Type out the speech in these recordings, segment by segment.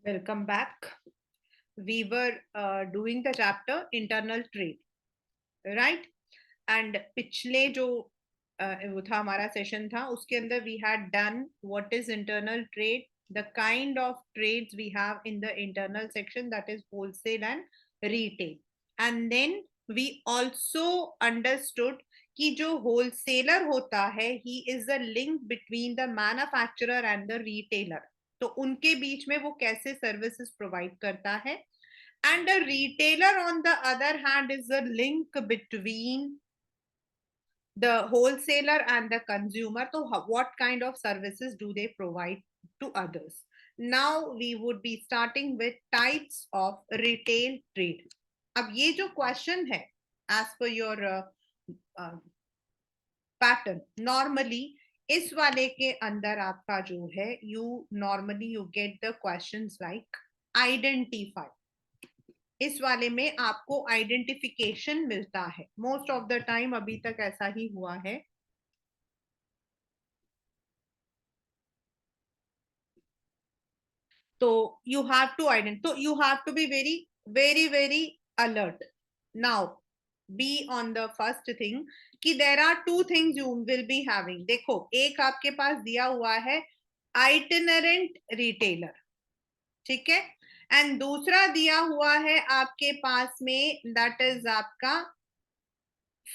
Welcome back. We were doing the chapter internal trade, right? And पिछले जो वो था हमारा सेशन था उसके अंदर we had done what is internal trade, the kind of trades we have in the internal section, that is wholesale and retail. And then we also understood कि जो wholesaler होता है he is the link between the manufacturer and the retailer. तो उनके बीच में वो कैसे services provide करता है. And a retailer on the other hand is the link between the wholesaler and the consumer. So what kind of services do they provide to others? Now we would be starting with types of retail trade. अब ये जो question है as per your pattern, normally इस वाले के अंदर आपका जो है you get the questions like identify. इस वाले में आपको आइडेंटिफिकेशन मिलता है मोस्ट ऑफ द टाइम, अभी तक ऐसा ही हुआ है. तो यू हैव टू तो you have to be very very very alert. Now be on the first thing कि there are two things you will be having. देखो, एक आपके पास दिया हुआ है आइटिनरेंट रिटेलर, ठीक है, एंड दूसरा दिया हुआ है आपके पास में दैट इज आपका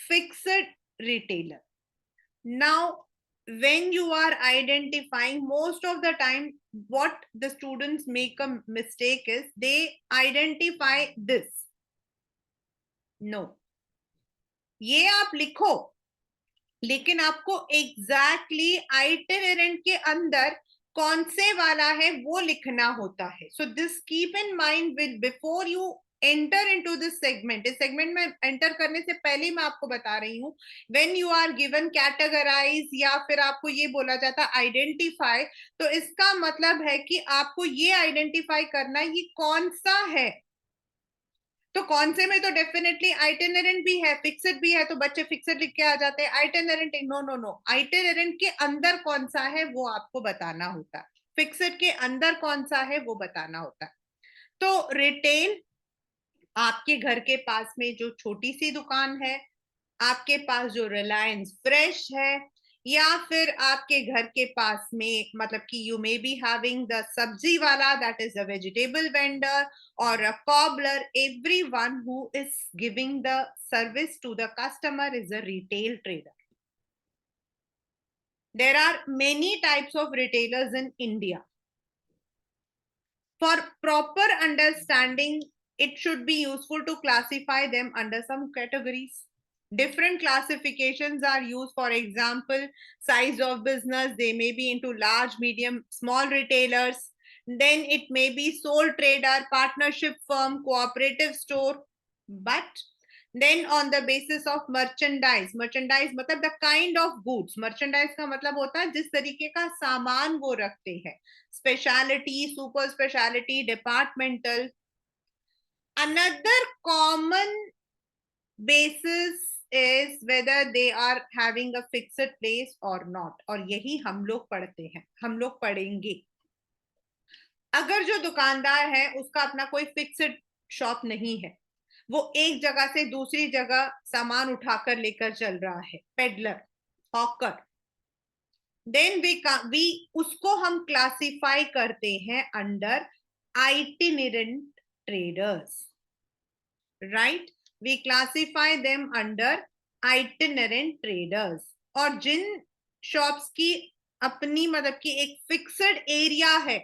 fixed retailer. Now, when you are identifying, most of the time, what the students make a mistake is they identify this. No. ये आप लिखो, लेकिन आपको exactly itinerant के अंदर कौन से वाला है वो लिखना होता है. So this keep in mind with before you enter into this segment. इस segment में enter करने से पहले मैं आपको बता रही हूँ, when you are given categorize या फिर आपको ये बोला जाता identify, तो इसका मतलब है कि आपको ये identify करना ये कौन सा है. तो कौन से में तो डेफिनेटली आइटिनरेंट भी है, फिक्स्ड भी है, तो बच्चे फिक्स्ड लिख के आ जाते हैं. आइटिनरेंट नो नो नो, आइटिनरेंट के अंदर कौन सा है वो आपको बताना होता है, फिक्स्ड के अंदर कौन सा है वो बताना होता है. तो रिटेल, आपके घर के पास में जो छोटी सी दुकान है, आपके पास जो रिलायंस फ्रेश है, या फिर आपके घर के पास में मतलब कि you may be having the सब्जी वाला, that is a vegetable vendor or a cobbler, everyone who is giving the service to the customer is a retail trader. There are many types of retailers in India. For proper understanding, it should be useful to classify them under some categories. Different classifications are used. For example, size of business, they may be into large, medium, small retailers. Then it may be sole trader, partnership firm, cooperative store. But then on the basis of merchandise मतलब the kind of goods. Merchandise का मतलब होता है जिस तरीके का सामान वो रखते हैं. Specialty, super specialty, departmental. Another common basis is whether they are having a fixed place or not. और यही हम लोग पढ़ते हैं, हम लोग पढ़ेंगे. अगर जो दुकानदार है उसका अपना कोई फिक्स्ड शॉप नहीं है, वो एक जगह से दूसरी जगह सामान उठाकर लेकर चल रहा है, पेडलर, हॉकर, देन वी उसको हम क्लासिफाई करते हैं under itinerant traders, right. We classify them under itinerant traders. और जिन शॉप्स की अपनी मतलब की एक फिक्स्ड एरिया है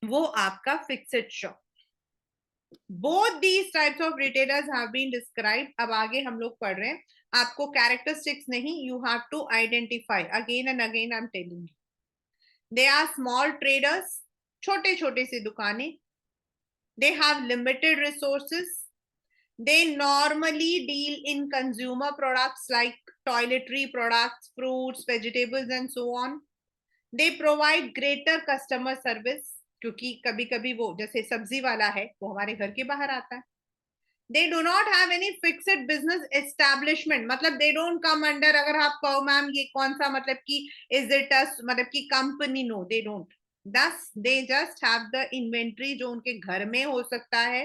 वो आपका fixed shop. Both these types of retailers have been described. अब आगे हम लोग पढ़ रहे हैं, आपको कैरेक्टरिस्टिक्स नहीं, you have to identify. Again and again I am telling you, they are small traders, छोटे छोटे से दुकानें. They have limited resources. They normally deal in consumer products like toiletry products, fruits, vegetables, and so on. They provide greater customer service, क्योंकि कभी कभी वो जैसे सब्जी वाला है वो हमारे घर के बाहर आता है. They do not have any fixed business establishment, मतलब they don't come under, अगर आप कहो मैम ये कौन सा मतलब कि is it a मतलब कि company, no they don't. 10 they just have the inventory जो उनके घर में हो सकता है,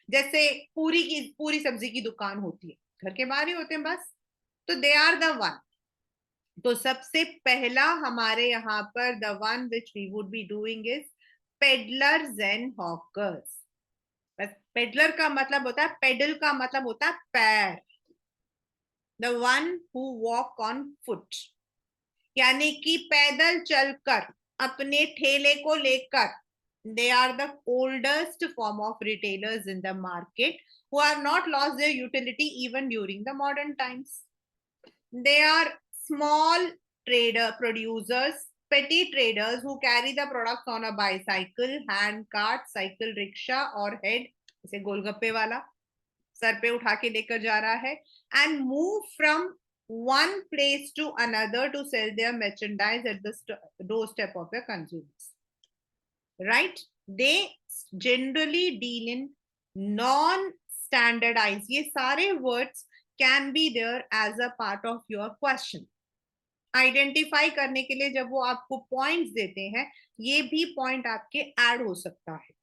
जैसे पूरी सब्जी की दुकान होती है, घर के बाहर ही होते हैं बस, तो दे आर द वन। तो सबसे पहला हमारे यहाँ पर the one which we would be doing is peddlers and hawkers. Peddler का मतलब होता है, पेडल का मतलब होता है पैर, the one who walk on foot, यानी कि पैदल चलकर अपने ठेले को लेकर। They are the oldest form of retailers in the market who have not lost their utility even during the modern times. They are small trader producers, petty traders who carry the products on a bicycle, hand cart, cycle rickshaw or head, जैसे गोलगप्पे वाला sir पे उठा के लेकर जा रहा है, and move from one place to another to sell their merchandise at the doorstep of the consumers. Right? They generally deal in non-standardized. ये सारे words can be there as a part of your question. Identify करने के लिए जब वो आपको points देते हैं, ये भी पॉइंट आपके ऐड हो सकता है।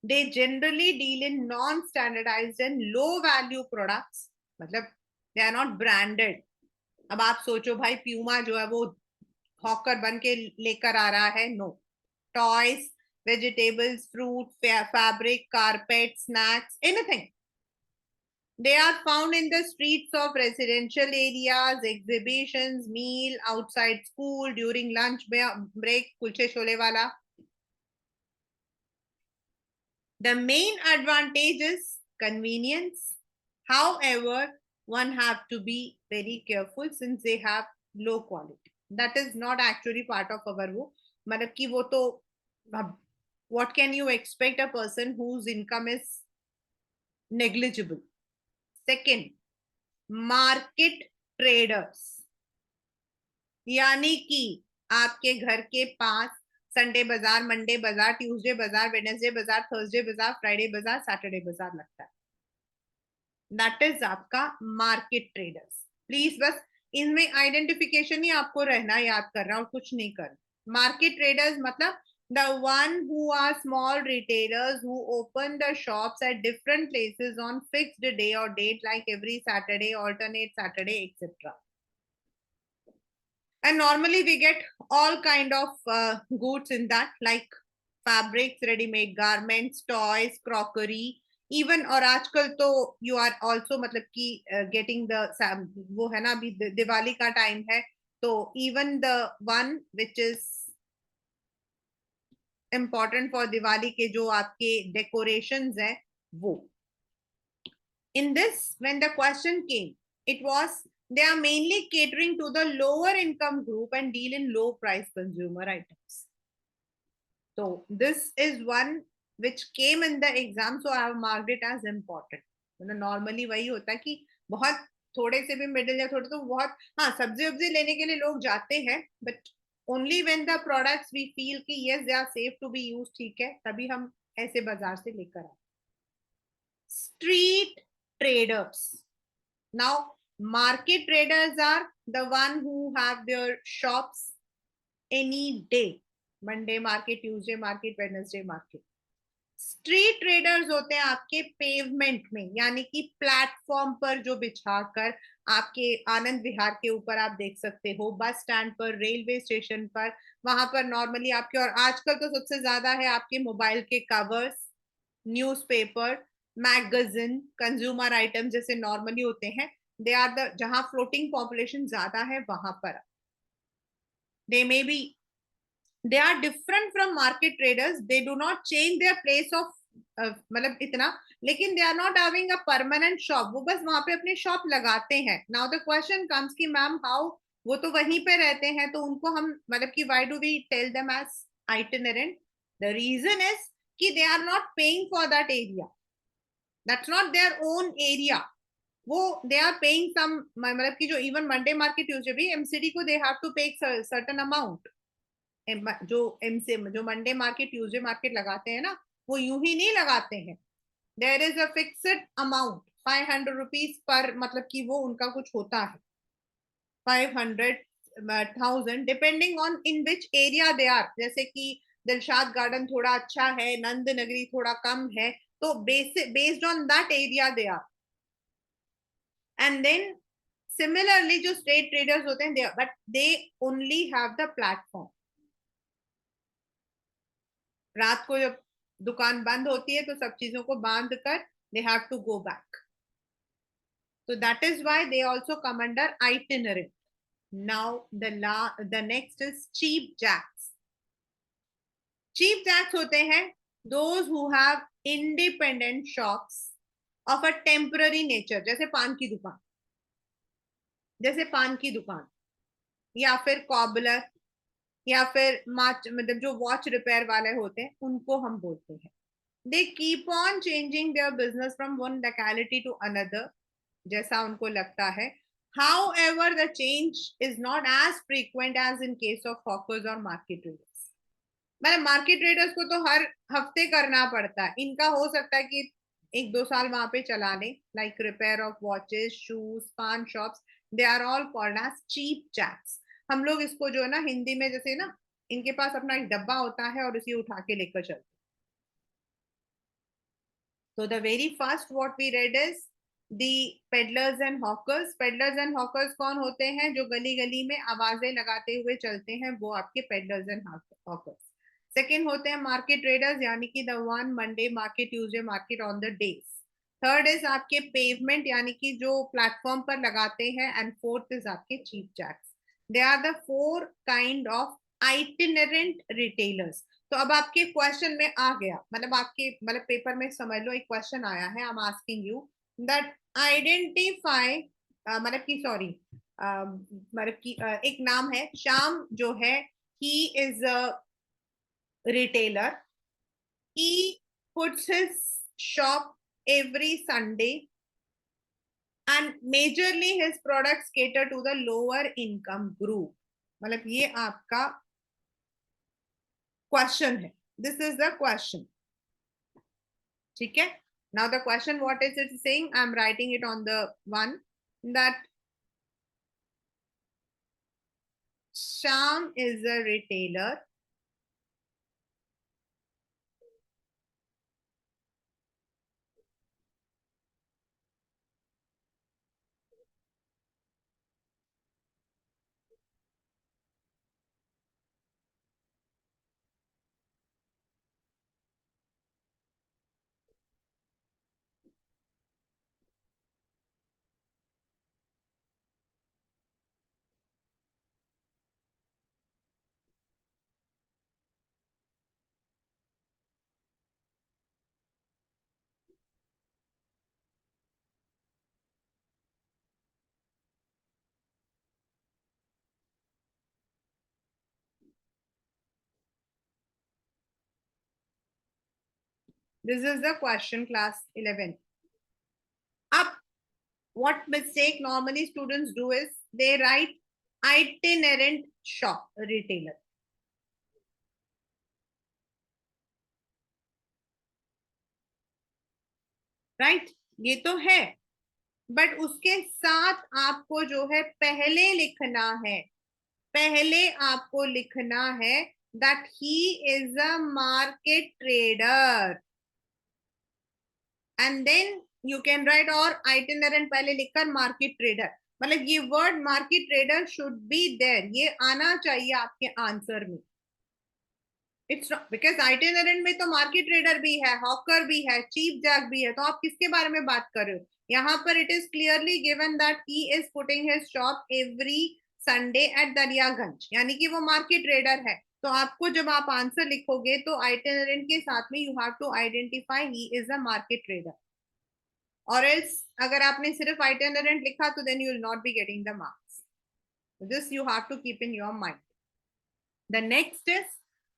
They generally deal in non-standardized and low-value products, मतलब they are not branded. अब आप सोचो भाई प्यूमा जो है वो हॉकर बन के लेकर आ रहा है, no. Toys, vegetables, fruit, fabric, carpet, snacks, anything. They are found in the streets of residential areas, exhibitions, meal, outside school, during lunch break, kulche shole wala. The main advantage is convenience. However, one have to be very careful since they have low quality. That is not actually part of our वो, मतलब कि वो तो what can you expect a person whose income is negligible. Second, market traders, यानी कि आपके घर के पास संडे बाजार, मंडे बाजार, ट्यूसडे बाजार, वेडनेसडे बाजार, थर्सडे बाजार, फ्राइडे बाजार, सैटरडे बाजार लगता है, दैट इज आपका मार्केट ट्रेडर्स। प्लीज बस इनमें आइडेंटिफिकेशन ही आपको रहना, याद करना और कुछ नहीं करना। मार्केट ट्रेडर्स मतलब the one who are small retailers who open the shops at different places on fixed day or date, like every Saturday, alternate Saturday, etc. And normally we get all kind of goods in that, like fabrics, ready-made garments, toys, crockery, even, और आजकल तो you are also मतलब कि getting the वो है ना, अभी दिवाली का टाइम है, तो even the one which is important for Diwali के जो आपके decorations हैं वो। In this, when the question came, it was they are mainly catering to the lower income group and deal in low price consumer items. So this is one which came in the exam, so I have marked it as important. मतलब normally वही होता है कि बहुत थोड़े से भी middle या थोड़े तो बहुत, हाँ सब्जी वब्जी लेने के लिए लोग जाते हैं, but only when the products we feel कि yes they are safe to be use, ठीक है, तभी हम ऐसे बाजार से लेकर आए। Street traders. Now, market traders are the one who have their shops any day. Monday market, Tuesday market, Wednesday market. Street traders होते हैं आपके पेवमेंट में, यानी कि प्लेटफॉर्म पर जो बिछाकर आपके आनंद विहार के ऊपर आप देख सकते हो, बस स्टैंड पर, रेलवे स्टेशन पर, वहां पर नॉर्मली आपके, और आजकल तो सबसे ज्यादा है आपके मोबाइल के covers, newspaper, magazine, consumer items जैसे नॉर्मली होते हैं, दे आर द, जहां फ्लोटिंग पॉपुलेशन ज्यादा है वहां पर they may be, they are different from market traders. They do not change their place of मतलब इतना, लेकिन they are not having a permanent shop. वो बस वहां पे अपने शॉप लगाते हैं। Now the question comes कि मैम how, वो तो वहीं पे रहते हैं, तो उनको हम मतलब कि why do we tell them as itinerant? The reason is कि they are not paying for that area. That's not their own area. वो they are paying some, मतलब कि जो even Monday market Tuesday भी MCD को they have to pay certain amount. जो MC जो Monday market Tuesday market लगाते हैं ना, वो यूं ही नहीं लगाते हैं, there is a fixed amount 500 rupees पर, मतलब कि वो उनका कुछ होता है 500 1000 depending on in which area they are. जैसे कि दिलशाद गार्डन थोड़ा अच्छा है, नंद नगरी थोड़ा कम है, तो based on that area they are. And then similarly जो स्टेट ट्रेडर्स होते हैं, but they only have the platform. रात को जब दुकान बंद होती है तो सब चीजों को बांध कर they have to go back. So that is why they also come under itinerant. Now the next is cheap jacks. Cheap jacks होते हैं those who have independent shops of a temporary nature. जैसे पान की दुकान या फिर cobbler या फिर मतलब जो वॉच रिपेयर वाले होते हैं उनको हम बोलते हैं. They keep on changing their business from one locality to another, जैसा उनको लगता है. However, the change is not as frequent as in case of hawkers or market traders. मतलब मार्केट ट्रेडर्स को तो हर हफ्ते करना पड़ता है. इनका हो सकता है कि 1-2 साल वहां पे चला ले, like repair of watches, shoes, paan shops. They are all called as cheap jacks. हम लोग इसको जो है ना हिंदी में जैसे ना इनके पास अपना एक डब्बा होता है और उसे उठा के लेकर चलते. So the very first what we read is the peddlers and hawkers. Peddlers and hawkers कौन होते हैं? जो गली गली में आवाजें लगाते हुए चलते हैं, वो आपके peddlers and hawkers. Second होते हैं market traders, यानी कि the one Monday market, Tuesday market on the days. Third is आपके pavement, यानी कि जो प्लेटफॉर्म पर लगाते हैं. And fourth is आपके cheap jacks. They are the four kind of itinerant retailers. तो अब आपके क्वेश्चन में आ गया, मतलब आपके मतलब पेपर में समझ लो एक क्वेश्चन आया है. I am asking you that identify, मतलब की सॉरी, मतलब की एक नाम है श्याम जो है, ही is a retailer. He puts his shop every Sunday and majorly his products cater to the lower income group. मतलब ये आपका क्वेश्चन है. This is the question. ठीक है. Now the question, what is it saying? I'm writing it on the one that Sham is a retailer. This is the question, class 11. Up, what mistake normally students do is they write itinerant shop retailer. Right? ये तो है, but उसके साथ आपको जो है पहले लिखना है, पहले आपको लिखना है that he is a market trader. And then you can write or itinerant पहले लिखकर market trader. मतलब ये word market trader should be there. ये आना चाहिए आपके आंसर में. It's not because itinerant में तो market trader भी है, hawker भी है, cheap jack भी है. तो आप किसके बारे में बात कर रहे हो? यहाँ पर it is clearly given that he is putting his shop every Sunday at Daryaganj, यानी कि वो मार्केट ट्रेडर है. तो आपको जब आप आंसर लिखोगे तो आइटिनरेंट के साथ में you have to identify he is a market trader. और एल्स अगर आपने सिर्फ आइटिनरेंट लिखा तो then you will not be getting the marks. This you have to keep in your mind. The next is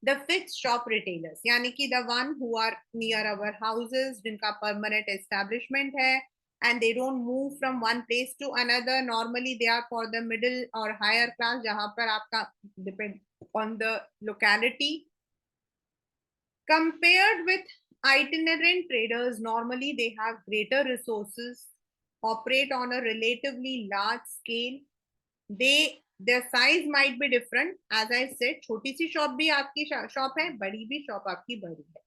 the fixed shop retailers, यानी कि the one who are near our houses, जिनका permanent establishment है and they don't move from one place to another. Normally they are for the middle or higher class, jahan par aapka depend on the locality. Compared with itinerant traders, normally they have greater resources, operate on a relatively large scale. They their size might be different. As I said, छोटी सी shop भी आपकी shop है, बड़ी भी shop आपकी बड़ी है।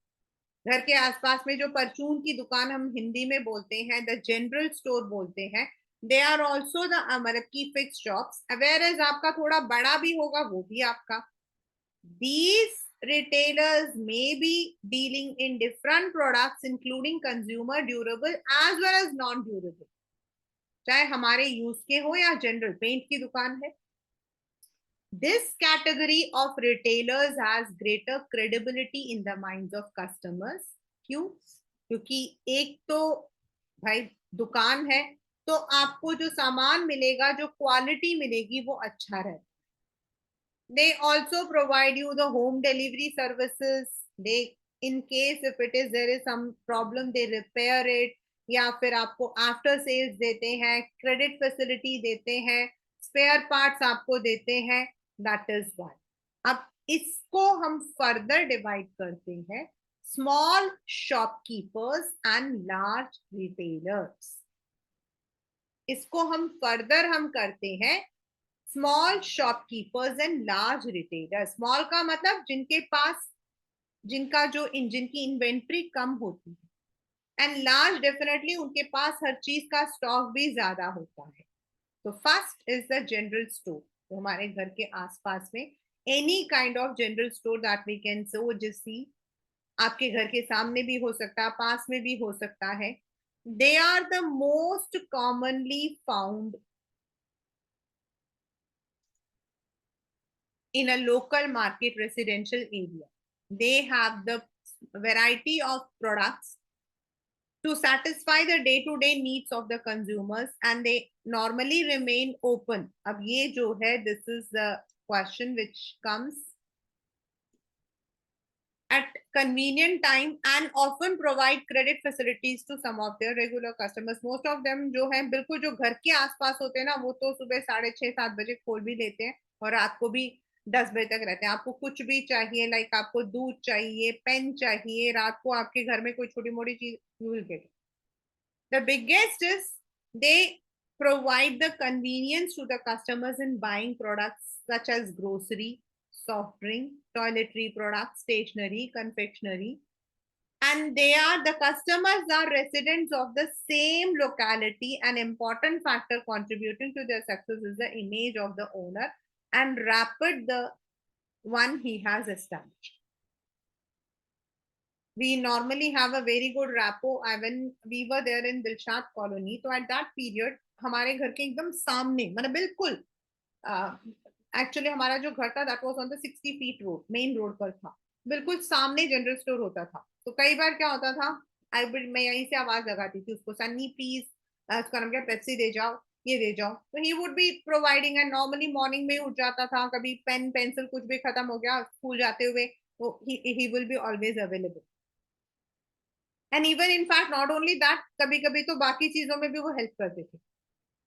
घर के आसपास में जो परचून की दुकान हम हिंदी में बोलते हैं, द जनरल स्टोर बोलते हैं, दे आर ऑल्सो द मतलब की फिक्स शॉप्स। अवेयर एज आपका थोड़ा बड़ा भी होगा, वो भी आपका। These retailers may be dealing in different products including consumer durable as well as non durable, चाहे हमारे यूज के हो या जनरल पेंट की दुकान है। This category of retailers has greater credibility in the minds of customers. क्यों? क्योंकि एक तो भाई दुकान है, तो आपको जो सामान मिलेगा, जो क्वालिटी मिलेगी, वो अच्छा रहता है। They also provide you the home delivery services. They, in case if it is there is some problem, they repair it, या फिर आपको आफ्टर सेल्स देते हैं, क्रेडिट फैसिलिटी देते हैं, स्पेयर पार्ट्स आपको देते हैं। That is one. अब इसको हम फर्दर डिवाइड करते हैं, small shopkeepers and large retailers. इसको हम फर्दर हम करते हैं, small shopkeepers and large retailer. Small का मतलब जिनके पास, जिनका जो जिनकी इन्वेंट्री कम होती है, एंड लार्ज डेफिनेटली उनके पास हर चीज का स्टॉक भी ज्यादा होता है। तो first is the general store, तो हमारे घर के आसपास में any kind of general store that we can so जिसकी आपके घर के सामने भी हो सकता है, पास में भी हो सकता है। They are the most commonly found in a local market residential area. They have the variety of products to satisfy the day-to-day needs of the consumers, and they normally remain open. अब ये जो है, this is the question which comes at convenient time and often provide credit facilities to some of their regular customers. Most of them जो है बिल्कुल जो घर के आसपास होते हैं ना, वो तो सुबह 6:30-7 बजे खोल भी लेते हैं और रात को भी 10 बजे तक रहते हैं। आपको कुछ भी चाहिए, लाइक आपको दूध चाहिए, पेन चाहिए, रात को आपके घर में कोई छोटी मोटी चीज, you will get. The biggest is they provide the convenience to the customers in buying products such as grocery, soft drink, toiletry products, stationery, confectionery. And they are, the customers are residents of the same locality. An important factor contributing to their success is the image of the owner and rapid the one he has established. We normally have a very good rapport. When we were there in Dilshad colony, तो at that period हमारे घर के एकदम सामने, मतलब बिल्कुल actually हमारा जो घर था that was on the 60 feet road, main road पर था, बिल्कुल सामने जनरल स्टोर होता था। तो कई बार क्या होता था, मैं यहीं से आवाज लगाती थी उसको, सन्नी प्लीज उसका नाम क्या, पेप्सी दे जाओ, ये दे जाओ। तो he would be providing, and normally morning में उठ जाता था, कभी पेन पेंसिल कुछ भी खत्म हो गया स्कूल जाते हुए, तो he will be always available. And even in fact not only that, कभी कभी तो बाकी चीजों में भी वो हेल्प करते थे।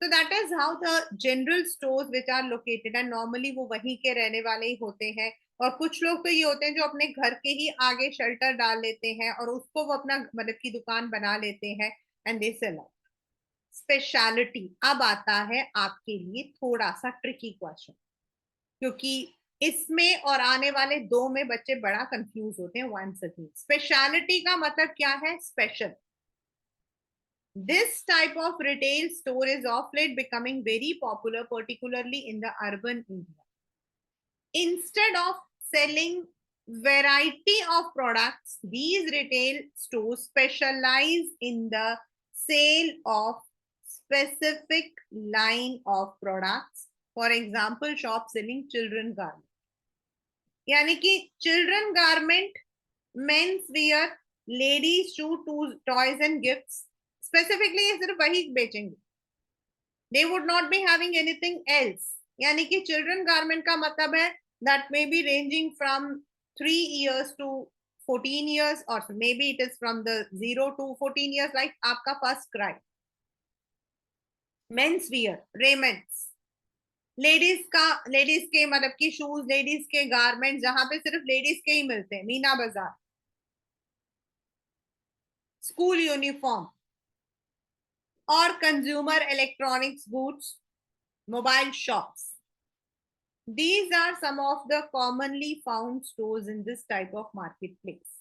तो that is how the general stores which are located, and normally वो वहीं के रहने वाले ही होते हैं। और कुछ लोग तो ये होते हैं जो अपने घर के ही आगे शेल्टर डाल लेते हैं और उसको वो अपना मतलब की दुकान बना लेते हैं, and they sell out. Speciality, अब आता है आपके लिए थोड़ा सा ट्रिकी क्वेश्चन, क्योंकि इसमें और आने वाले दो में बच्चे बड़ा कंफ्यूज होते हैं। वंस अगेन, स्पेशलिटी का मतलब क्या है? Special. This type of retail store is of late becoming very popular, particularly in the urban area. Instead of selling variety of products, these retail stores specialize in the sale of specific line of products. For example, shop selling children garment. यानी कि children garment, men's wear, ladies shoe, toys and gifts, specifically ये सिर्फ वही बेचेंगे। They would not be having anything else. यानी कि children garment का मतलब है that may be ranging from 3 years to 14 years, और may be it is from the 0 to 14 years, like आपका first cry. Men's wear, raiments, ladies का, ladies के मतलब की शूज, लेडीज के गारमेंट जहां पे सिर्फ लेडीज के ही मिलते हैं, मीना बाजार। स्कूल यूनिफॉर्म और consumer electronics, goods, mobile shops. These are some of the commonly found stores in this type of marketplace.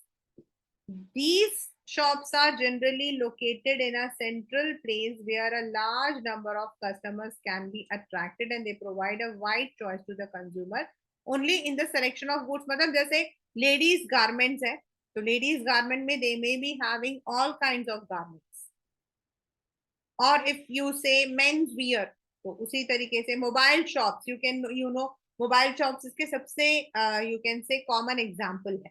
These shops are generally located in a central place where a large number of customers can be attracted, and they provide a wide choice to the consumer only in the selection of goods. मतलब जैसे ladies garments है, तो ladies garment में they may be having all kinds of garments. और if you say men's wear, तो उसी तरीके से mobile shops, you can mobile shops इसके सबसे you can say common example है.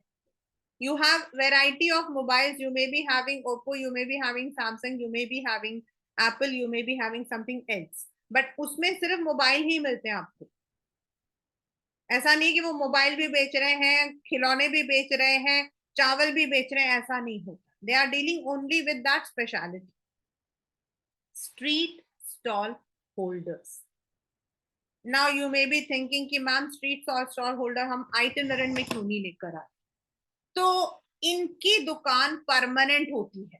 You have variety of mobiles. You may be having Oppo, you may be having Samsung, you may be having Apple, you may be having something else. But उसमें सिर्फ mobile ही मिलते हैं आपको. ऐसा नहीं कि वो मोबाइल भी बेच रहे हैं, खिलौने भी बेच रहे हैं, चावल भी बेच रहे हैं, ऐसा नहीं होता. They are dealing only with that speciality. Street stall holders. Now you may be thinking कि मैम स्ट्रीट स्टॉल होल्डर हम आइटिनरेंट में क्यों नहीं लेकर आए. तो इनकी दुकान परमानेंट होती है.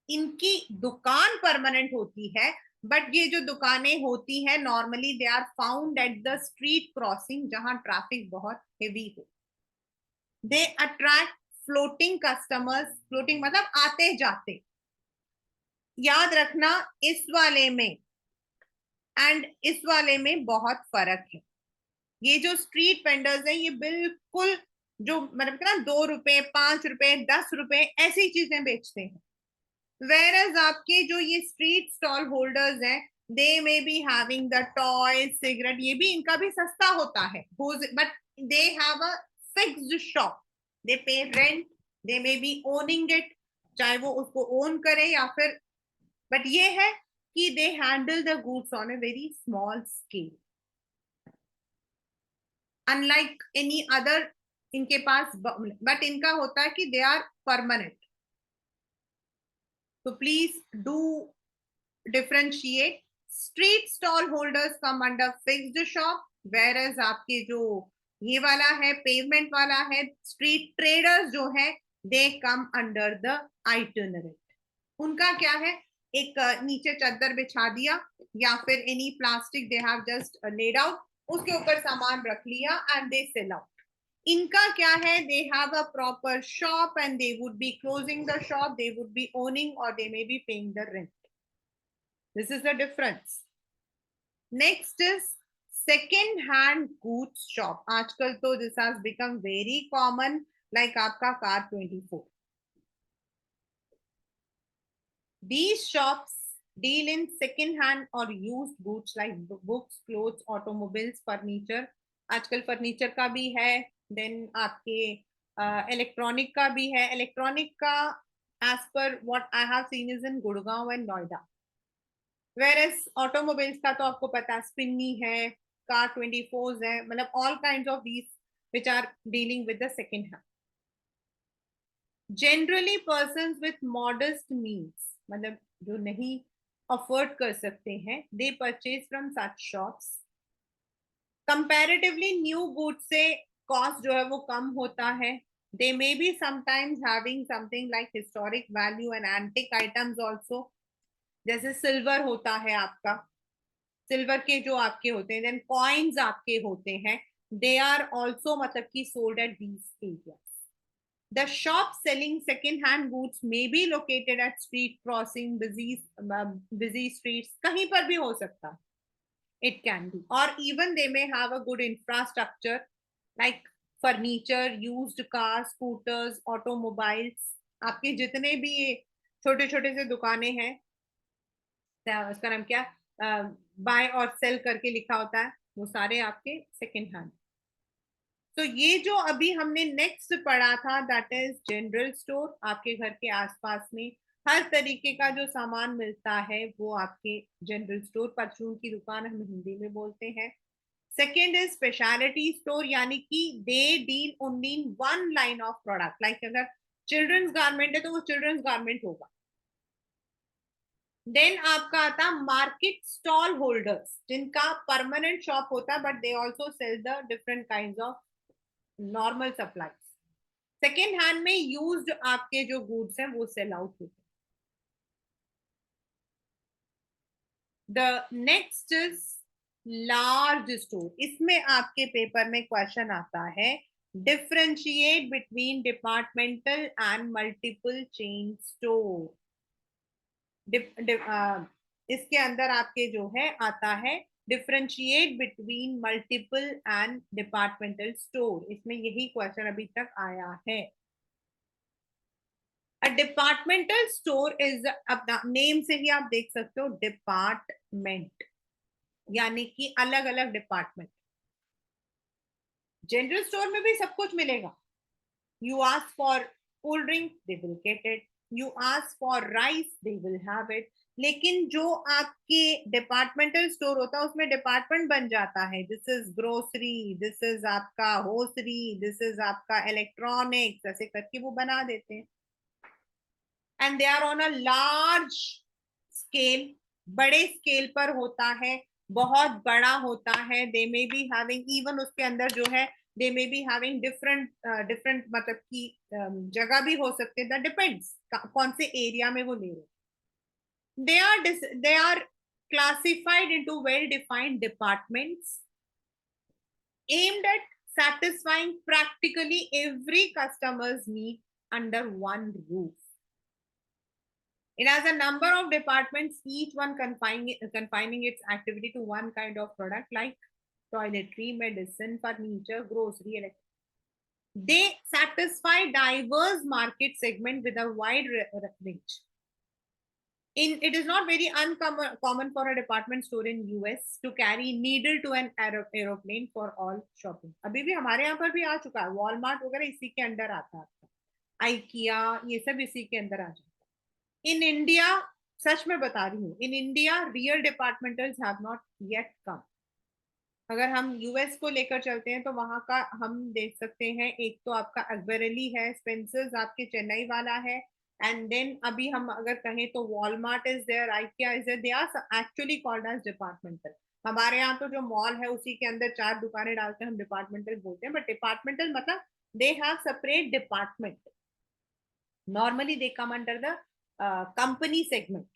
इनकी दुकान परमानेंट होती है, बट ये जो दुकानें होती है normally they are found at the street crossing जहां ट्रैफिक बहुत हेवी हो. They attract floating customers. Floating मतलब आते जाते. याद रखना इस वाले में एंड इस वाले में बहुत फर्क है. ये जो स्ट्रीट वेंडर्स हैं ये बिल्कुल जो मतलब ना 2 रुपए 5 रुपए 10 रुपए ऐसी चीजें बेचते हैं. Whereas आपके जो ये स्ट्रीट स्टॉल होल्डर्स हैं they may be having the toy cigarette, ये भी इनका भी सस्ता होता है, but they have a fixed shop. They pay rent, they may be owning it, चाहे वो उसको ओन करे या फिर, बट ये है कि they handle the goods on a very small scale. Unlike any other इनके पास, बट इनका होता है कि दे आर परमानेंट. तो please do differentiate. Street stall holders come under fixed shop, whereas आपके जो ये वाला है पेवमेंट वाला है स्ट्रीट ट्रेडर्स जो है दे कम अंडर द आइटिनरेंट. उनका क्या है, एक नीचे चादर बिछा दिया या फिर any plastic they have just laid out, उसके ऊपर सामान रख लिया एंड दे सेल आउट. इनका क्या है, they have a proper shop and they would be closing the shop, they would be owning और they may be paying the rent. This is the difference. Next is second hand goods shop. आजकल तो this has become very common, like आपका car24. These shops deal in second hand or used goods like books, clothes, automobiles, furniture. आजकल furniture का भी है, then आपके electronic का भी है. इलेक्ट्रॉनिक का as per what I have seen is in Gurgaon and Noida. Whereas automobiles का तो आपको पता है स्पिन्नी है, car24 है, मतलब all kinds of these which are dealing with the second hand. Generally persons with modest means, मतलब जो नहीं अफोर्ड कर सकते हैं, they purchase from such shops. Comparatively new goods से cost जो है वो कम होता है. They may be sometimes having something like historic value and antique items also. जैसे सिल्वर होता है आपका, सिल्वर के जो आपके होते हैं, देन कॉइन्स आपके होते हैं, दे आर ऑल्सो मतलब की sold at these areas. The shop selling second hand goods may be located at street crossing, busy streets, कहीं पर भी हो सकता है. इट कैन बी, और even they may have a good infrastructure like furniture, used car, scooters, automobiles. आपके जितने भी छोटे छोटे से दुकानें हैं, उसका नाम क्या, बाय और सेल करके लिखा होता है, वो सारे आपके सेकेंड हैंड. तो ये जो अभी हमने नेक्स्ट पढ़ा था दैट इज जनरल स्टोर. आपके घर के आसपास में हर तरीके का जो सामान मिलता है वो आपके जनरल स्टोर, परचून की दुकान हम हिंदी में बोलते हैं. सेकेंड इज स्पेशलिटी स्टोर, यानी कि they deal only in one line of product. Like अगर चिल्ड्रंस गारमेंट है तो वो चिल्ड्रंस गारमेंट होगा. देन आपका आता मार्केट स्टॉल होल्डर्स, जिनका परमानेंट शॉप होता है but they also sell the different kinds of normal supplies. Second hand में यूज्ड आपके जो गुड्स हैं वो सेल आउट होते हैं. The next is large store, इसमें आपके पेपर में क्वेश्चन आता है, differentiate between departmental and multiple chain store. इसके अंदर आपके जो है आता है differentiate between multiple and departmental store, इसमें यही क्वेश्चन अभी तक आया है। अ डिपार्टमेंटल स्टोर इज, अपना नेम से ही आप देख सकते हो, डिपार्टमेंट, यानी कि अलग अलग डिपार्टमेंट। जनरल स्टोर में भी सब कुछ मिलेगा। You ask for cool drink, they will get it. You ask for rice, they will have it. लेकिन जो आपके डिपार्टमेंटल स्टोर होता है उसमें डिपार्टमेंट बन जाता है, this is grocery, this is आपका होसरी, दिस इज आपका इलेक्ट्रॉनिक्स, ऐसे करके वो बना देते हैं। And they are on a large scale, बड़े स्केल पर होता है, बहुत बड़ा होता है। They may be having, even उसके अंदर जो है they may be having different different, मतलब कि जगह भी हो सकते हैं, दैट डिपेंड्स कौन से एरिया में वो ले रहे। They are classified into well defined departments aimed at satisfying practically every customer's need under one roof. It has a number of departments, each one confining its activity to one kind of product, like toiletry, medicine, furniture, grocery, electronics. They satisfy diverse market segment with a wide range. It is not very uncommon for a department store in US to carry needle to an aeroplane for all shopping. अभी भी हमारे यहाँ पर भी आ चुका है, Walmart वगैरह इसी के अंदर आता है, आइकिया, ये सब इसी के अंदर आ जाता है। इन इंडिया, सच में बता रही हूँ, in India real departmentals have not yet come. अगर हम यूएस को लेकर चलते हैं तो वहां का हम देख सकते हैं, एक तो आपका अकबरेली है, स्पेंसर्स आपके चेन्नई वाला है, एंड देन अभी हम अगर कहें तो Walmart is there, IKEA is there, they are actually called as departmental. हमारे यहाँ तो जो मॉल है उसी के अंदर चार दुकानें डालते हैं, हम डिपार्टमेंटल बोलते हैं, बट डिपार्टमेंटल मतलब they have separate department. Normally, they come under the company segment.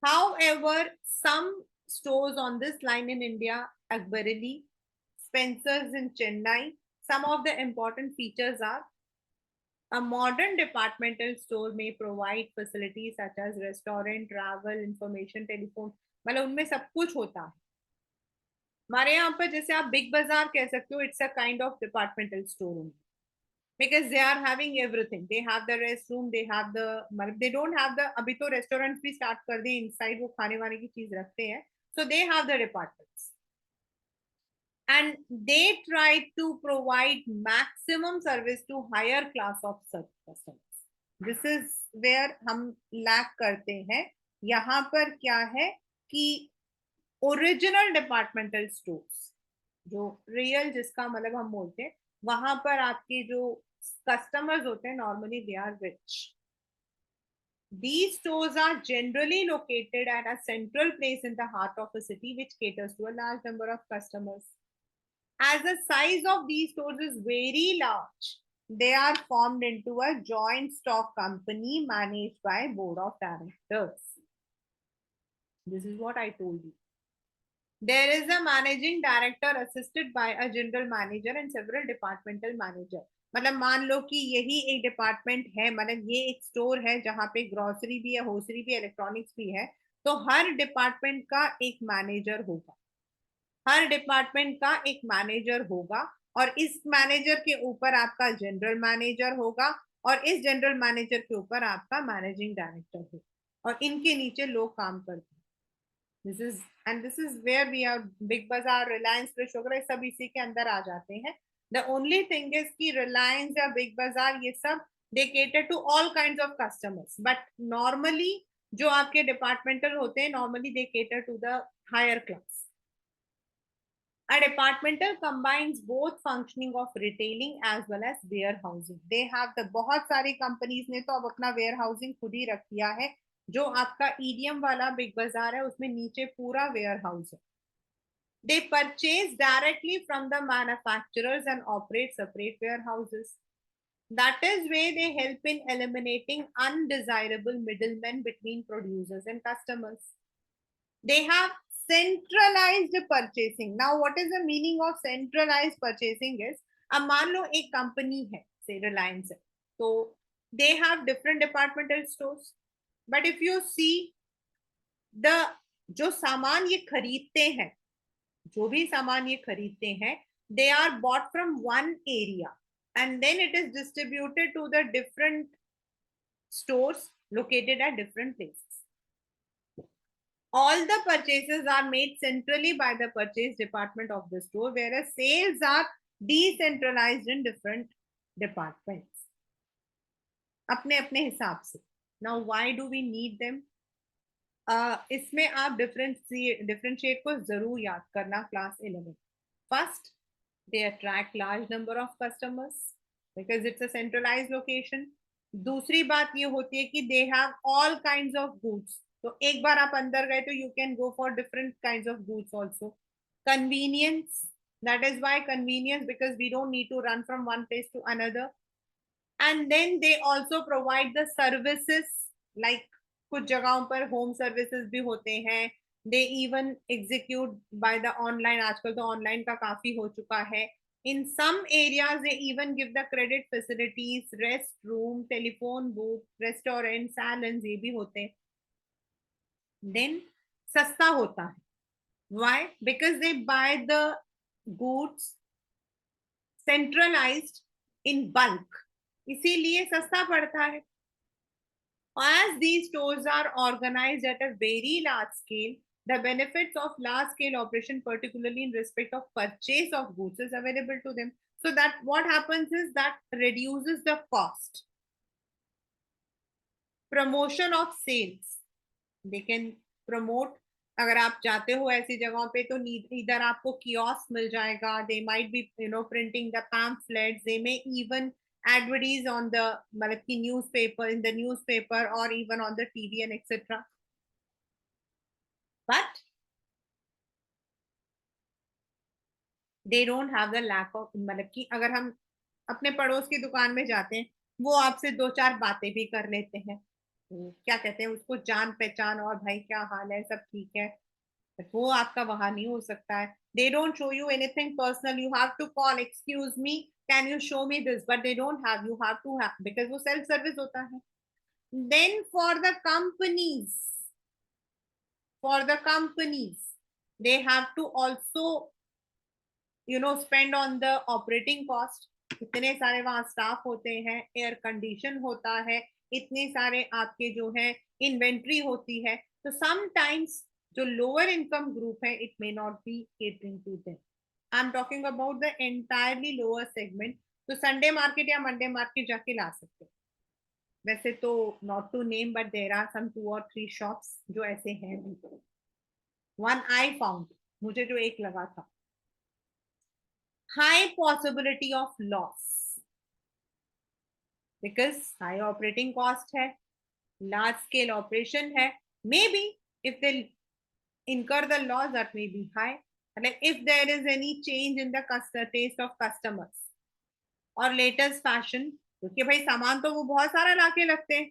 However, some stores on this line in India, Akbareli, Spencer's in Chennai, some of the important features are: a modern departmental store may provide facilities such as restaurant, travel, information, telephone, मतलब उनमें सब कुछ होता है। हमारे यहाँ पर जैसे आप बिग बाजार कह सकते हो, it's a kind of departmental store, because they are having everything. They have the restroom, they have the, मतलब they don't have the, अभी तो रेस्टोरेंट भी स्टार्ट कर दिए, इनसाइड वो खाने वाने की चीज रखते हैं, so they have the departments and they try to provide maximum service to higher class of customers. This is where हम लैक करते हैं। यहाँ पर क्या है कि ओरिजिनल डिपार्टमेंटल स्टोर्स, जो रियल जिसका मतलब हम बोलते हैं, वहां पर आपके जो customers होते हैं, normally they are rich. These stores are generally located at a central place in the heart of a city, which caters to a large number of customers. As the size of these stores is very large, they are formed into a joint stock company managed by board of directors. This is what I told you. There is a managing director assisted by a general manager and several departmental manager. मतलब मान लो कि यही एक department है, मतलब ये एक store है जहाँ पे ग्रोसरी भी है, होसरी भी है, इलेक्ट्रॉनिक्स भी है, तो हर डिपार्टमेंट का एक मैनेजर होगा, हर डिपार्टमेंट का एक मैनेजर होगा, और इस मैनेजर के ऊपर आपका जनरल मैनेजर होगा, और इस जनरल मैनेजर के ऊपर आपका मैनेजिंग डायरेक्टर होगा, और इनके नीचे लोग काम करते हैं। This is where we are, Big Bazaar, Reliance fresh वगैरह सब इसी के अंदर आ जाते हैं। द ओनली थिंग इज कि रिलायंस या बिग बाजार ये सब they cater to all kind of customers, but normally जो आपके डिपार्टमेंटल होते हैं, normally they cater to the higher class. A departmental combines both functioning of retailing as well as warehousing. They have the, बहुत सारी companies ने तो अब अपना warehousing खुद ही रख दिया है। जो आपका ईडीएम वाला बिग बाजार है उसमें नीचे पूरा warehouse है। They purchase directly from the manufacturers and operate separate warehouses. That is where they help in eliminating undesirable middlemen between producers and customers. They have centralized purchasing. Now what is the meaning of centralized purchasing is, अब मान लो एक company है, से रिलायंस है, तो they have different departmental stores, but if you see the जो सामान ये खरीदते हैं, जो भी सामान ये खरीदते हैं, they are bought from one area and then it is distributed to the different stores located at different places. All the purchases are made centrally by the purchase department of the store, whereas sales are decentralized in different departments. अपने अपने हिसाब से. Now, why do we need them? इसमें आप differentiate को जरूर याद करना class 11. First, they attract large number of customers because it's a centralized location. दूसरी बात ये होती है कि they have all kinds of goods. तो एक बार आप अंदर गए तो you can go for different kinds of goods also. Convenience, that is why convenience, because we don't need to run from one place to another. And then they also provide the services, like कुछ जगहों पर home services भी होते हैं. They even execute by the online, आजकल तो online का काफी हो चुका है. In some areas they even give the credit facilities, rest room, telephone booth, restaurant, salon, ये भी होते हैं. देन सस्ता होता है. Why? Because they buy the goods centralized in bulk, इसीलिए सस्ता पड़ता है. As these stores are organized at a very large scale, the benefits of large scale operation, particularly in respect of purchase of goods, is available to them. So that what happens is that reduces the cost. Promotion of sales, they can promote. अगर आप जाते हो ऐसी जगहों पे तो इधर आपको कियोस्क मिल जाएगा. They might be printing the pamphlets. They may even advertise on the मतलब की newspaper, in the newspaper, or even on the TV and etc. But they don't have the lack of, मतलब कि अगर हम अपने पड़ोस की दुकान में जाते हैं, वो आपसे दो चार बातें भी कर लेते हैं. क्या कहते हैं उसको, जान पहचान, और भाई क्या हाल है, सब ठीक है. वो आपका वहां नहीं हो सकता है. They don't show you anything personal. You have to call, excuse me, can you show me this? But they don't have. You have to have, because वो self service होता है. Then for the companies, they have to also spend on the operating cost. इतने सारे वहां staff होते हैं, air condition होता है, इतने सारे आपके जो है इन्वेंट्री होती है. तो समटाइम्स जो लोअर इनकम ग्रुप है, it may not be catering to them. I am talking about the entirely lower segment. तो संडे मार्केट या मंडे मार्केट जाके ला सकते हैं. वैसे तो not to name, but there are some 2 or 3 shops जो ऐसे हैं. वन आई फाउंड, मुझे जो एक लगा था, high possibility of loss because high operating cost hai, large scale operation hai. Maybe if they incur the loss, that may be high. Like if there is any change in the taste of customers or latest fashion, क्योंकि भाई सामान तो वो बहुत सारा लाके रखते हैं,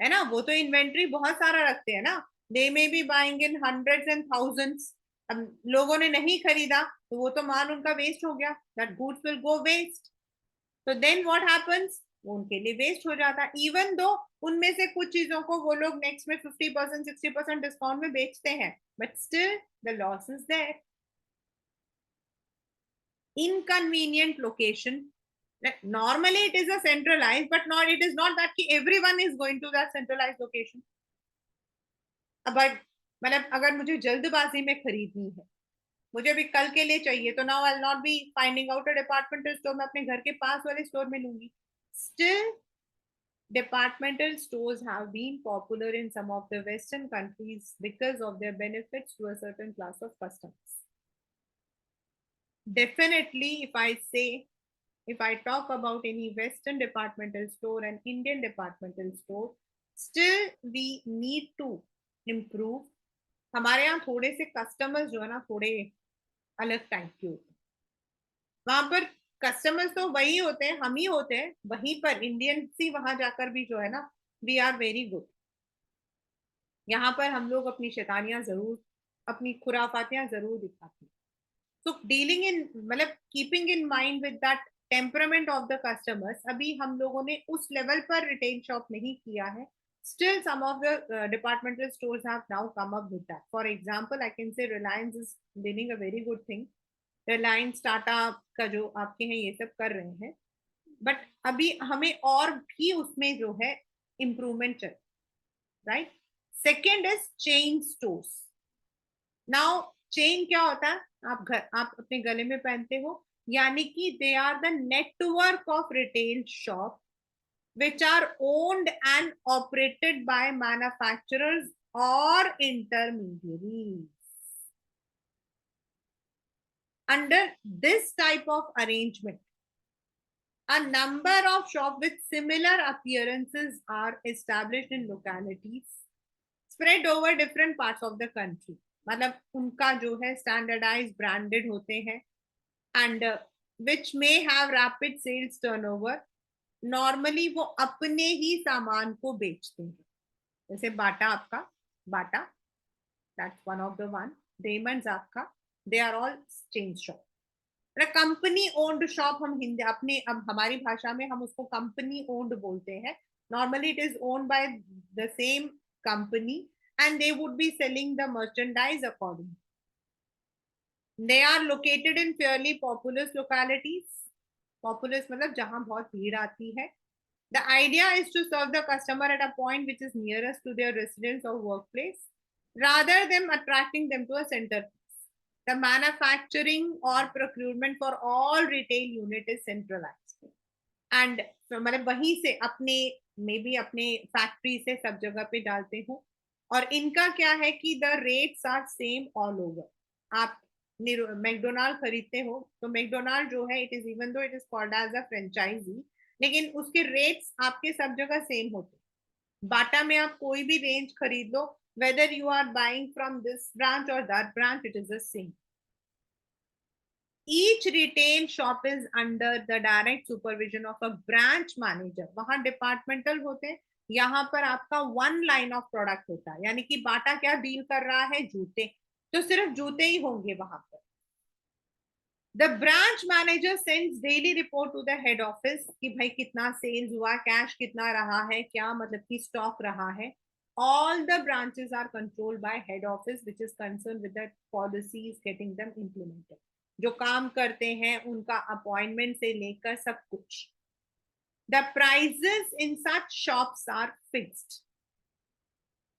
है ना. वो तो इन्वेंट्री बहुत सारा रखते हैं ना. They may be buying in hundreds and thousands. अब लोगों ने नहीं खरीदा तो वो तो माल उनका वेस्ट हो गया. That goods will go waste. तो देन व्हाट हैपेंस, वो उनके लिए वेस्ट हो जाता. इवन दो उनमें से कुछ चीजों को वो लोग नेक्स्ट में 50% 60% डिस्काउंट में बेचते हैं, but still the loss is there. Inconvenient location. Normally it is a centralized, but not, it is not that everyone is going to that centralized location. But मतलब अगर मुझे जल्दबाजी में खरीदनी है, मुझे अभी कल के लिए चाहिए, तो now I will not be finding out a departmental store. मैं अपने घर के पास वाले स्टोर में लूंगी. Still departmental stores have been popular in some of the Western countries because of their benefits to a certain class of customers. Definitely, if I talk about any Western departmental store and Indian departmental store, still we need to improve. हमारे यहाँ थोड़े से customers जो है ना, थोड़े अलग type के होते हैं. वहां पर कस्टमर्स तो वही होते हैं, हम ही होते हैं. वहीं पर इंडियन ही वहां जाकर भी जो है ना, वी आर वेरी गुड. यहाँ पर हम लोग अपनी शैतानियां जरूर अपनी खुराफातियां जरूर दिखाते हैं. So dealing in मतलब keeping in mind with that temperament of the customers, अभी हम लोगों ने उस लेवल पर रिटेल शॉप नहीं किया है. Still some of the departmental stores have now come up with that. For example, I can say Reliance is doing a very good thing. Reliance, Tata का जो आपके हैं ये सब कर रहे हैं. बट अभी हमें और भी उसमें जो है इम्प्रूवमेंट चाहिए, right. Second is chain stores. Now chain क्या होता है, आप अपने गले में पहनते हो, यानी कि they are the network of retail shop which are owned and operated by manufacturers or intermediaries. Under this type of arrangement, a number of shops with similar appearances are established in localities spread over different parts of the country. मतलब उनका जो है standardized branded होते हैं and which may have rapid sales turnover. Normally वो अपने ही सामान को बेचते हैं. जैसे बाटा, आपका बाटा, that's one of the one. Raymond's आपका, they are all chain shop. Company owned shop हम हिंदी अपने अब हमारी भाषा में हम उसको कंपनी ओन्ड बोलते हैं. Normally it is owned by the same company and they would be selling the merchandise according. They are located in fairly populous localities. Populous मतलब जहां बहुत भीड़ आती है. The idea is to serve the customer at a point which is nearest to their residence और work place rather than attracting them to a center. The manufacturing or procurement for all retail unit is centralized and मतलब वहीं से अपने may be अपने factory से सब जगह पे डालते हो. और इनका क्या है कि the rates are same all over. आप मैकडोनाल्ड खरीदते हो तो मैकडोनाल्ड जो है it is even though it is called as a franchisee, लेकिन उसके रेट्स आपके सब जगह सेम होते हैं. बाटा में आप कोई भी रेंज खरीद लो, whether you are buying from this branch or that branch, it is the same. Each retail shop is under the direct supervision of a branch manager. वहां डिपार्टमेंटल होते हैं, यहाँ पर आपका वन लाइन ऑफ प्रोडक्ट होता है. यानी कि बाटा क्या डील कर रहा है, जूते, तो सिर्फ जूते ही होंगे वहां पर. The branch manager sends daily report to the head office कि भाई कितना सेल्स हुआ, कैश कितना रहा है, क्या मतलब कि स्टॉक रहा है. All the branches are controlled by head office which is concerned with the policies getting them implemented. जो काम करते हैं उनका अपॉइंटमेंट से लेकर सब कुछ. The prices in such shops are fixed.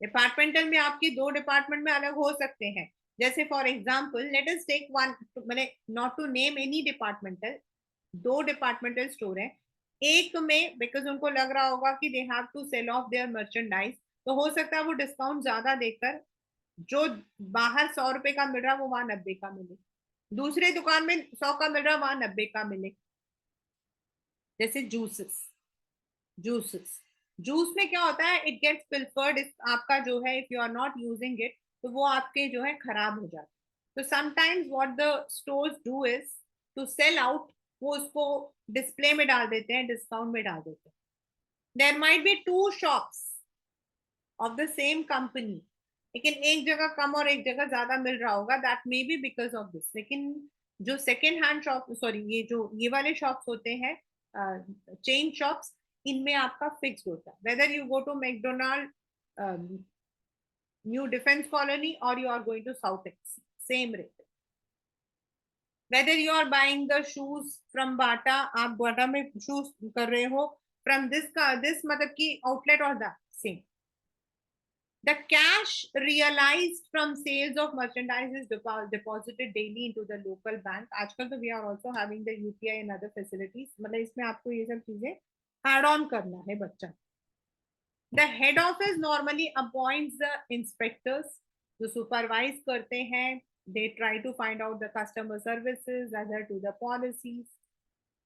Departmental में आपके दो डिपार्टमेंट में अलग हो सकते हैं. जैसे for example let us take one, मैंने not to name any departmental, दो डिपार्टमेंटल स्टोर है. एक में बिकॉज उनको लग रहा होगा कि they have to sell off their merchandise, तो हो सकता है वो डिस्काउंट ज्यादा देकर जो बाहर 100 रुपए का मिल रहा है वो वहां 90 का मिले, दूसरे दुकान में 100 का मिल रहा है वहां 90 का मिले. जैसे जूसेस, जूसेस जूस में क्या होता है, इट गेट्स पिल्फर्ड. आपका जो है if you are not using it तो वो आपके जो है खराब हो जाते. तो sometimes what the stores do is to sell out, वो उसको डिस्प्ले में डाल देते हैं, डिस्काउंट में डाल देते हैं. There might be two shops of the same company, लेकिन एक जगह कम और एक जगह ज्यादा मिल रहा होगा. That may B because of this. लेकिन जो सेकेंड हैंड शॉप, सॉरी ये वाले शॉप्स होते हैं चेन शॉप्स, इनमें आपका फिक्स होता है. Whether you go to McDonald new defence colony और you are going to south ex, same rate. Whether you are buying the shoes from Bata, आप बाटा में शूज कर रहे हो फ्रॉम दिस मतलब की आउटलेट और that same. The cash realized from sales of merchandise is deposited daily into the local bank. आजकल तो we are also having the UPI and other facilities. मतलब इसमें आपको ये सब चीजें add on करना है बच्चा. The head office normally appoints the inspectors जो supervise करते हैं. They try to find out the customer services, adhere to the policies.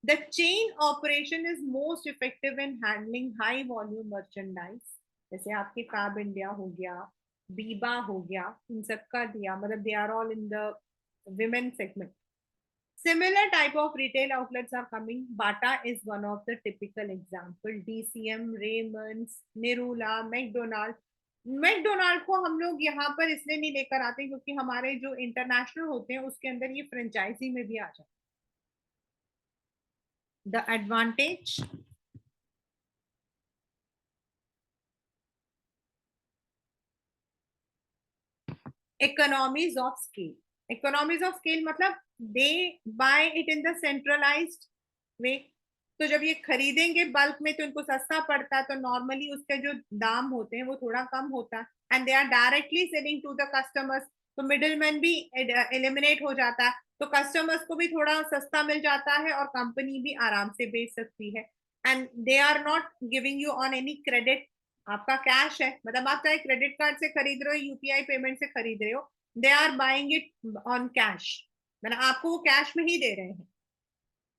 The chain operation is most effective in handling high volume merchandise. जैसे आपके fab India हो गया, बीबा हो गया, इन सब का दिया, मतलब they are all in the women segment. Similar type of retail outlets are coming. Bata is one of the typical example. DCM, Raymond's, Nirula, McDonald's. McDonald को हम लोग यहाँ पर इसलिए नहीं लेकर आते क्योंकि हमारे जो इंटरनेशनल होते हैं उसके अंदर ये फ्रेंचाइजी में भी आ जाए। The advantage, economies of scale. Economies of scale मतलब they buy it in the centralized way. तो जब ये खरीदेंगे बल्क में तो इनको सस्ता पड़ता है, तो नॉर्मली उसके जो दाम होते हैं वो थोड़ा कम होता है, and they are directly selling to the customers. तो मिडिल मैन भी एलिमिनेट हो जाता है, तो कस्टमर्स को भी थोड़ा सस्ता मिल जाता है और कंपनी भी आराम से बेच सकती है। And they are not giving you on any credit. आपका कैश है, मतलब आप चाहे क्रेडिट कार्ड से खरीद रहे हो, यूपीआई पेमेंट से खरीद रहे हो, they are buying it on cash, मतलब आपको वो कैश में ही दे रहे हैं।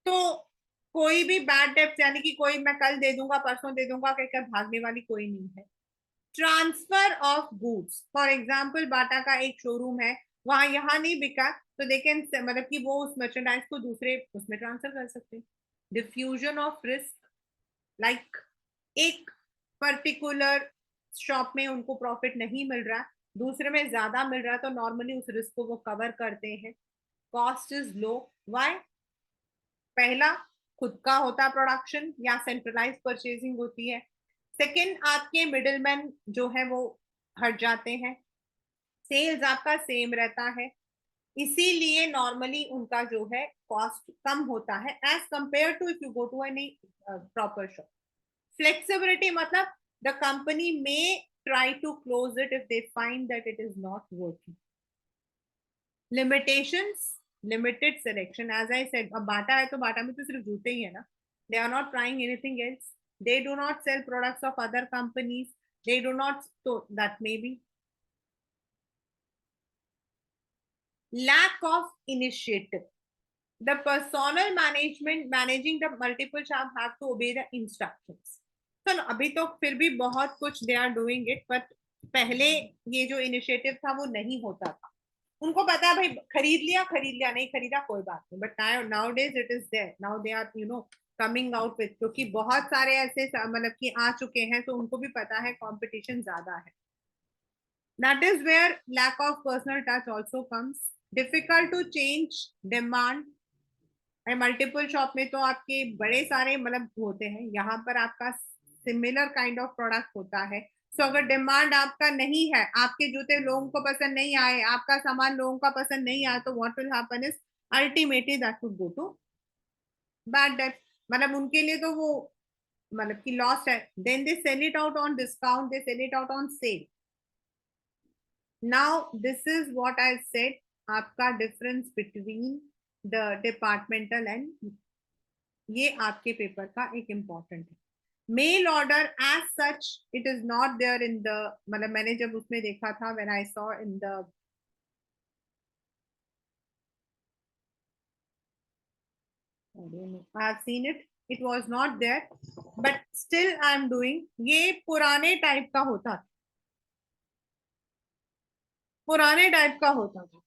तो कोई भी बैड डेप्ट, यानी कि कोई मैं कल दे दूंगा परसों दे दूंगा कहकर भागने वाली कोई नहीं है। Transfer of goods, for example Bata का एक शोरूम है, वहां यहाँ नहीं बिका तो दे कैन, मतलब कि वो उस मर्चेंडाइज को दूसरे उसमें ट्रांसफर कर सकते हैं। डिफ्यूजन ऑफ रिस्क, लाइक एक पर्टिकुलर शॉप में उनको प्रॉफिट नहीं मिल रहा, दूसरे में ज्यादा मिल रहा है, तो नॉर्मली उस रिस्क को वो कवर करते हैं। Cost is low, why? पहला, खुद का होता प्रोडक्शन या सेंट्रलाइज परचेजिंग होती है। सेकंड, आपके मिडिलमैन जो है वो हट जाते हैं। सेल्स आपका सेम रहता है, इसीलिए नॉर्मली उनका जो है कॉस्ट कम होता है as compare to if you go to any proper shop. Flexibility मतलब द कंपनी में try to close it if they find that it is not working. Limitations, limited selection, as I said, अब Bata है तो बाटा में तो सिर्फ जूते ही है ना, they are not trying anything else, they do not sell products of other companies, they do not, तो that may be lack of initiative. The personnel management managing the multiple shop have to obey the instructions. तो अभी तो फिर भी बहुत कुछ they are doing it, but पहले ये जो इनिशिएटिव था वो नहीं होता था। उनको पता है भाई, खरीद लिया नहीं खरीदा कोई बात नहीं, but now days it is there, now they are coming out with, क्योंकि बहुत सारे ऐसे मतलब कि आ चुके हैं, तो उनको भी पता है कंपटीशन ज्यादा है। That is where lack of personal touch also comes. Difficult to change demand। Multiple shop में तो आपके बड़े सारे मतलब होते हैं, यहाँ पर आपका सिमिलर काइंड ऑफ प्रोडक्ट होता है। सो अगर डिमांड आपका नहीं है, आपके जूते लोगों को पसंद नहीं आए, आपका सामान लोगों का पसंद नहीं आया, तो what will happen is ultimately that would go to bad debt. मतलब उनके लिए तो वो मतलब कि लॉस है। Then they sell it out on discount, they sell it out on sale. Now this is what I said, आपका difference between the departmental and, ये आपके पेपर का एक इम्पॉर्टेंट है। Mail order as such it is not there in the, मतलब मैंने जब उसमें देखा था, when I saw in the, I have seen it, it was not there, but still I am doing. ये पुराने टाइप का होता था, पुराने टाइप का होता था।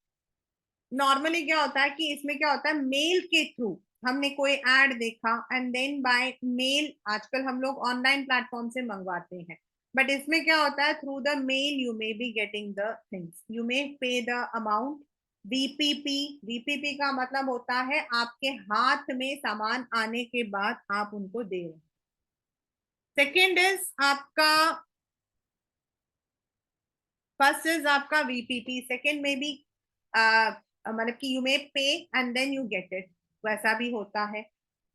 नॉर्मली क्या होता है कि इसमें क्या होता है, मेल के थ्रू हमने कोई एड देखा एंड देन बाय मेल, आजकल हम लोग ऑनलाइन प्लेटफॉर्म से मंगवाते हैं, बट इसमें क्या होता है, through the mail you may be getting the things, you may pay the amount. VPP, VPP का मतलब होता है आपके हाथ में सामान आने के बाद आप उनको दे रहे हैं। सेकेंड इज आपका, फर्स्ट इज आपका वीपीपी, सेकेंड में भी मतलब कि you may pay and then you get it, वैसा भी होता है।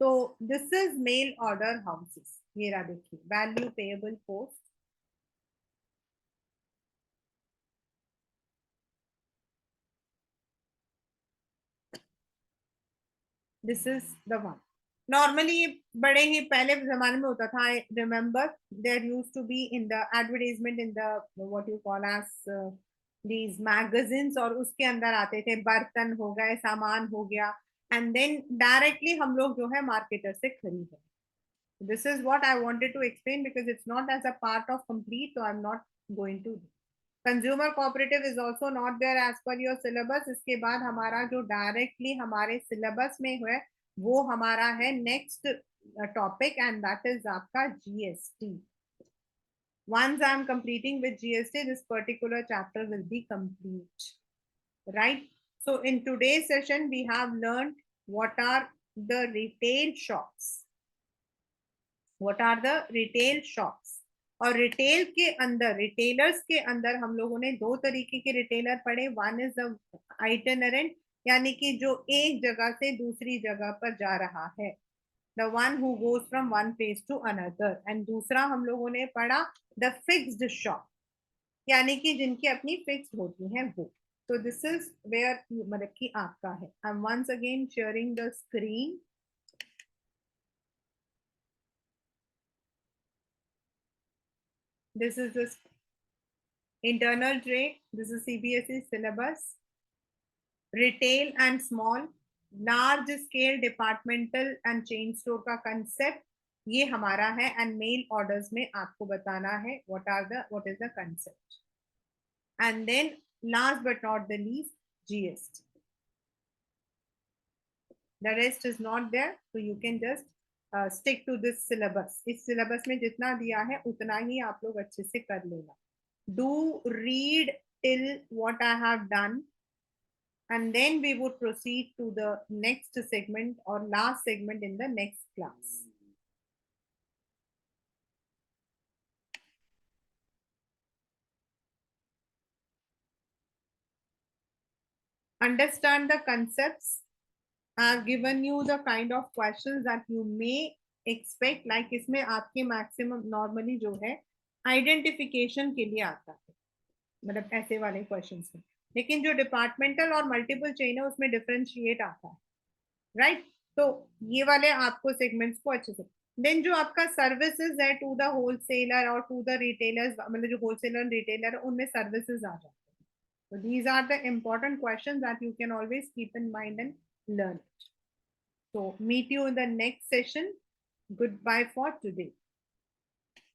तो this is mail order houses, ये रहा देखिए, value payable post, this is the one. Normally ये बड़े ही पहले जमाने में होता था, I remember there use to be in the advertisement in the what you call as these magazines, और उसके अंदर आते थे बर्तन हो गए, सामान हो गया, एंड देन डायरेक्टली हम लोग जो है मार्केटर से खरीदे। This is what I wanted to explain because it's not as a part of complete, so I'm not going to. Consumer cooperative is also not there as per your syllabus। इसके बाद हमारा जो directly हमारे syllabus में है वो हमारा है next topic, and that is आपका GST, Once I'm completing with GST, this particular chapter will be complete, right? So in today's session, we have learned what are the retail shops. What are the retail shops? और retail के अंदर, retailers के अंदर हम लोगों ने दो तरीके के रिटेलर पढ़े. वन इज द आइटनरेंट, यानी कि जो एक जगह से दूसरी जगह पर जा रहा है, the one who goes from one place to another. And दूसरा हम लोगों ने पढ़ा द फिक्स्ड शॉप, यानी कि जिनकी अपनी फिक्स होती हैं वो. तो दिस इज वेयर मतलब कि आपका है. I am once again sharing the screen. This is the internal tray. This is CBSE syllabus. Retail and small, large scale departmental and chain store का concept ये हमारा है. And mail orders में आपको बताना है what is the concept. And then last but not the least, GST. The rest is not there, so you can just stick to this syllabus. इस syllabus में जितना दिया है उतना ही आप लोग अच्छे से कर लेना. Do read till what I have done, and then we would proceed to the next segment or last segment in the next class. Understand the concepts. I have given you the kind of questions that you may expect. Like इसमें आपके maximum normally जो है identification के लिए आता है, मतलब ऐसे वाले क्वेश्चंस में. लेकिन जो डिपार्टमेंटल और मल्टीपल चेन है उसमें डिफरेंशिएट आता है, राइट? तो ये वाले आपको सेगमेंट्स को अच्छे से. देन जो आपका सर्विसेज है टू द होलसेलर और टू द रिटेलर्स, मतलब जो होलसेलर रिटेलर उनमें सर्विसेज आ जाते हैं. So these are the important questions that you can always keep in mind and learn it. So meet you in the next session. Goodbye for today.